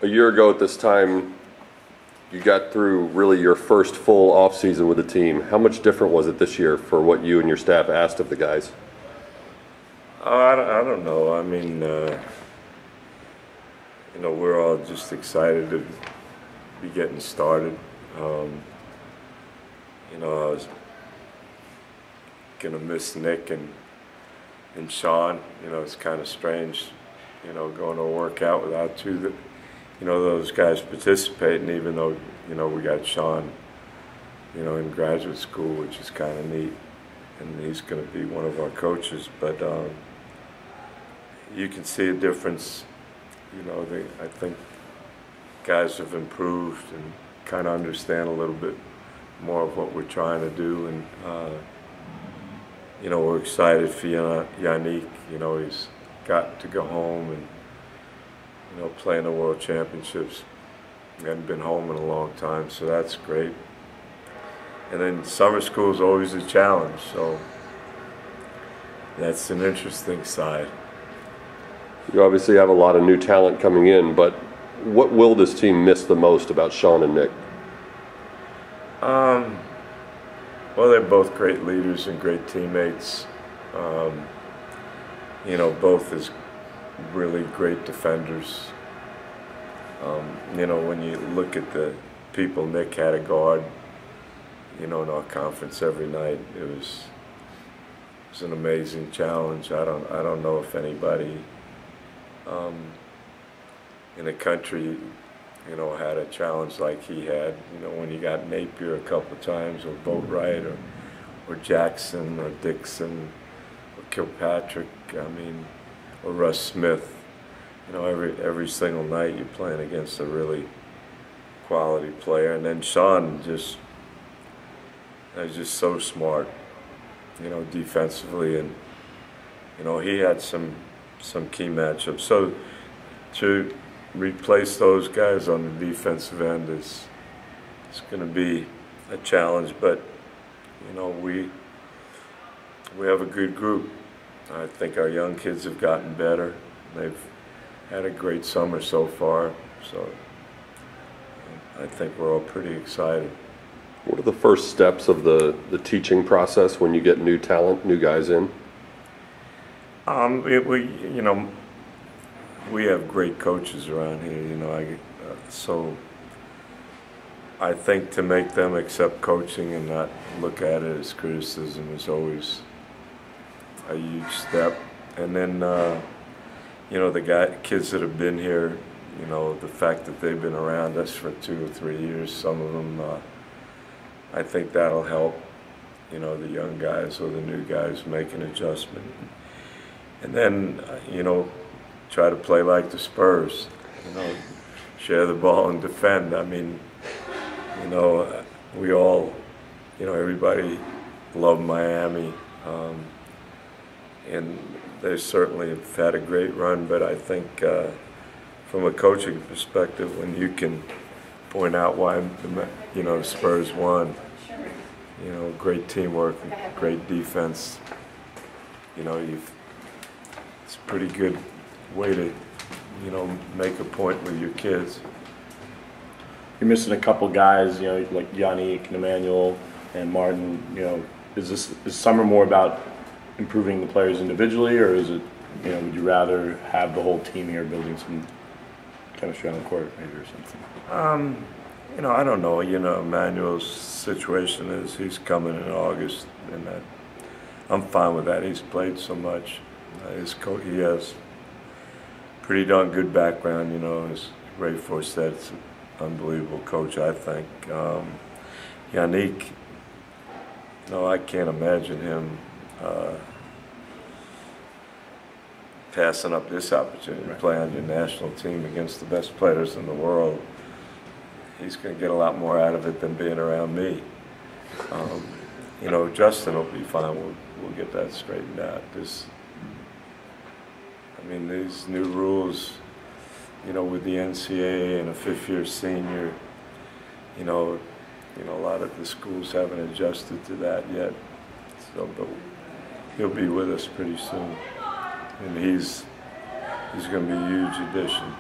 A year ago at this time, you got through really your first full offseason with the team. How much different was it this year for what you and your staff asked of the guys? I don't know. I mean, we're all just excited to be getting started. I was gonna miss Nick and Shawn. It's kind of strange, going to a workout without those guys participating, even though, we got Shawn, in graduate school, which is kind of neat, and he's going to be one of our coaches. But you can see a difference. I think guys have improved and kind of understand a little bit more of what we're trying to do, and we're excited for Yannick. He's got to go home and play in the World Championships. He hadn't been home in a long time, so that's great. And then summer school is always a challenge, so that's an interesting side. You obviously have a lot of new talent coming in, but what will this team miss the most about Shawn and Nick? Well, they're both great leaders and great teammates. Both as really great defenders. When you look at the people Nick had to guard, in our conference every night, it was an amazing challenge. I don't know if anybody in the country, had a challenge like he had. When you got Napier a couple of times, or Boatwright, or Jackson, or Dixon, or Kilpatrick, or Russ Smith. Every single night you're playing against a really quality player. And then Shawn is just so smart, defensively, and he had some key matchups. So to replace those guys on the defensive end it's going to be a challenge, but we have a good group. I think our young kids have gotten better. They've had a great summer so far, so I think we're all pretty excited. What are the first steps of the teaching process when you get new talent, new guys in? We have great coaches around here, so I think to make them accept coaching and not look at it as criticism is always a huge step. And then, the kids that have been here, the fact that they've been around us for 2 or 3 years, some of them, I think that'll help, the young guys or the new guys make an adjustment. And then, try to play like the Spurs, share the ball and defend. We all, everybody loved Miami, and they certainly have had a great run, but I think from a coaching perspective, when you can point out why the Spurs won, great teamwork, great defense, it's a pretty good way to, make a point with your kids. You're missing a couple guys, like Yannick and Emmanuel and Martin. Is summer more about improving the players individually, or is it, would you rather have the whole team here building some chemistry on the court, maybe, or something? I don't know. Emmanuel's situation is he's coming in August, and I'm fine with that. He's played so much. He has pretty darn good background. As Ray Forssett's an unbelievable coach, I think. Yannick, I can't imagine him passing up this opportunity to play on your national team against the best players in the world. He's going to get a lot more out of it than being around me. Justin will be fine. We'll get that straightened out. These new rules, with the NCAA and a fifth-year senior, a lot of the schools haven't adjusted to that yet. So, but he'll be with us pretty soon, and he's going to be a huge addition.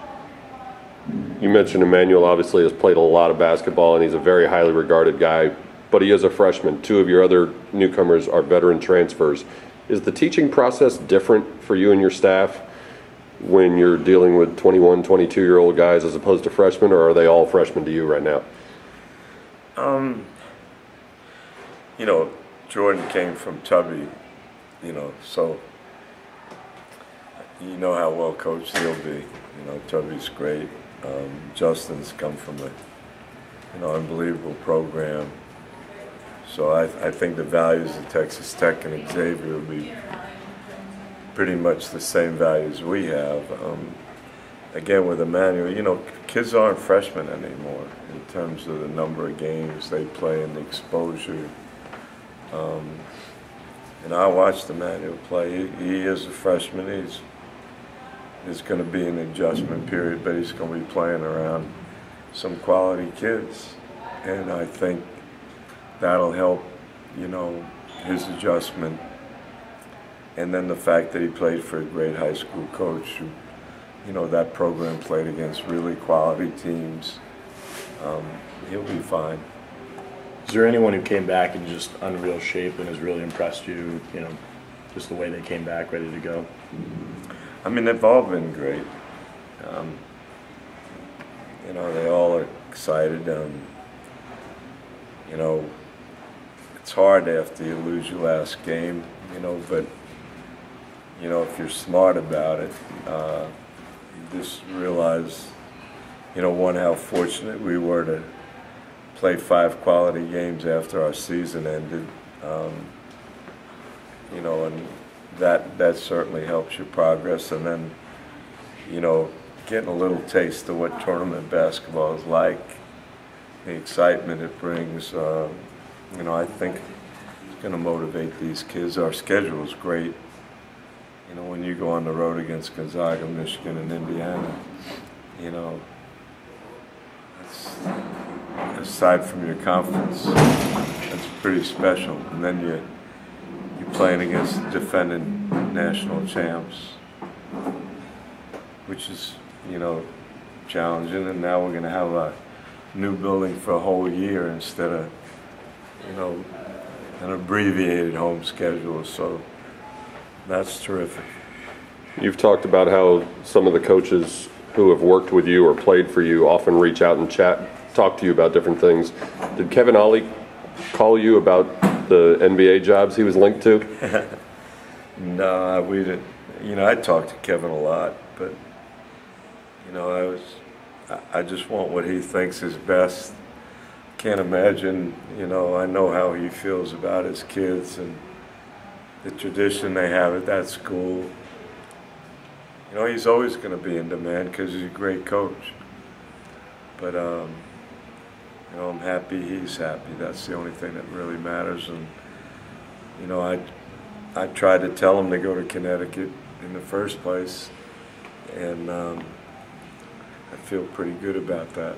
You mentioned Emmanuel obviously has played a lot of basketball, and he's a very highly regarded guy, but he is a freshman. Two of your other newcomers are veteran transfers. Is the teaching process different for you and your staff when you're dealing with 21, 22-year-old guys as opposed to freshmen, or are they all freshmen to you right now? You know, Jordan came from Tubby, you know, so you know how well coached he'll be. You know, Tubby's great. Justin's come from a, unbelievable program. So I think the values of Texas Tech and Xavier will be pretty much the same values we have. Again, with Emmanuel, kids aren't freshmen anymore in terms of the number of games they play and the exposure. And I watched Emmanuel play. He is a freshman. There's going to be an adjustment period, but he's going to be playing around some quality kids. And I think that'll help, his adjustment. And then the fact that he played for a great high school coach who, that program played against really quality teams. He'll be fine. Is there anyone who came back in just unreal shape and has really impressed you, just the way they came back ready to go? I mean, they've all been great. They all are excited. It's hard after you lose your last game, but, if you're smart about it, you just realize, one, how fortunate we were to play 5 quality games after our season ended. And that certainly helps your progress. And then, getting a little taste of what tournament basketball is like, the excitement it brings, I think it's going to motivate these kids. Our schedule is great. When you go on the road against Gonzaga, Michigan, and Indiana, aside from your conference, that's pretty special. And then you're playing against defending national champs, which is, challenging. And now we're going to have a new building for a whole year instead of, an abbreviated home schedule. So that's terrific. You've talked about how some of the coaches who have worked with you or played for you often reach out and talk to you about different things. Did Kevin Ollie call you about the NBA jobs he was linked to? No, we didn't. I talked to Kevin a lot, but I just want what he thinks is best. Can't imagine, I know how he feels about his kids and the tradition they have at that school. He's always going to be in demand because he's a great coach. But, I'm happy he's happy. That's the only thing that really matters. And, I tried to tell him to go to Connecticut in the first place, and I feel pretty good about that.